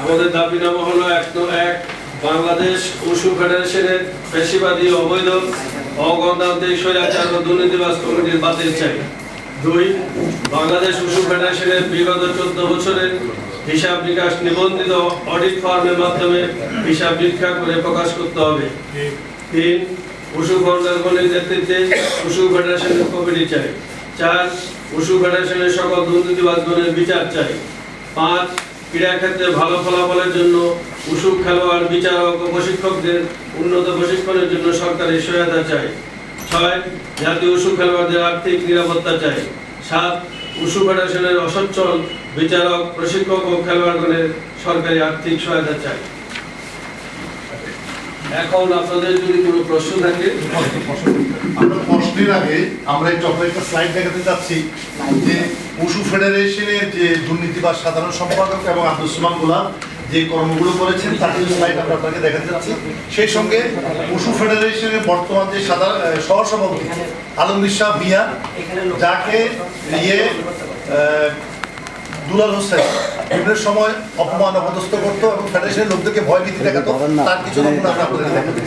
আমাদের দাবিনামা হলো ১ বাংলাদেশ উশু ফেডারেশনের পেশিবাদী অবৈধ অগণতান্ত্রিক স্বৈরাচার ও দুর্নীতিবাজ কমিটির বাতিল চাই। ২ বাংলাদেশ উশু ফেডারেশনের বিগত ১৪ বছরের হিসাব নিকাশ নিবন্ধিত অডিট ফার্মের মাধ্যমে হিসাব নিরীক্ষা করে প্রকাশ করতে হবে। ৩ উশু ফাউন্ডারগণের নেতৃত্বে উশু ফেডারেশনের কমিটি চাই। ৪ উশু ফেডারেশনের সকল দুর্নীতিবাজগণের বিচার চাই। ৫ ক্রীড়া ক্ষেত্রে ভালো ফলাফলের জন্য উশু খেলোয়াড়, বিচারক ও প্রশিক্ষকদের উন্নত প্রশিক্ষণের জন্য সরকারি সহায়তা চাই। ৬ জাতীয় উশু খেলোয়াড়দের আর্থিক নিরাপত্তা চাই। ৭ উশু ফেডারেশনের অসচ্ছল বিচারক, প্রশিক্ষক ও খেলোয়াড়গণের সরকারি আর্থিক সহায়তা চাই। এখন আপনাদের যদি কোনো প্রশ্ন থাকে। আমরা প্রশ্নের আগে আমরা একটু একটা স্লাইড দেখাতে চাচ্ছি যে উশু ফেডারেশনের যে দুর্নীতিবাজ সাধারণ সম্পাদক এবং আব্দুল সুমান গোলাম যে কর্মগুলো করেছেন তার কিছু স্লাইড আমরা আপনাকে দেখাতে চাচ্ছি। সেই সঙ্গে উশু ফেডারেশনের বর্তমান যে সহসভাপতি আলমগীর শাহ মিয়া, যাকে নিয়ে দুলাল হোসেন বিভিন্ন সময় অপমান অপদস্থ করতো এবং ফেডারেশনের লোকদেরকে ভয় ভীতি দেখাতো, তার কিছু নমুনা আমরা আপনাদের দেখাতে।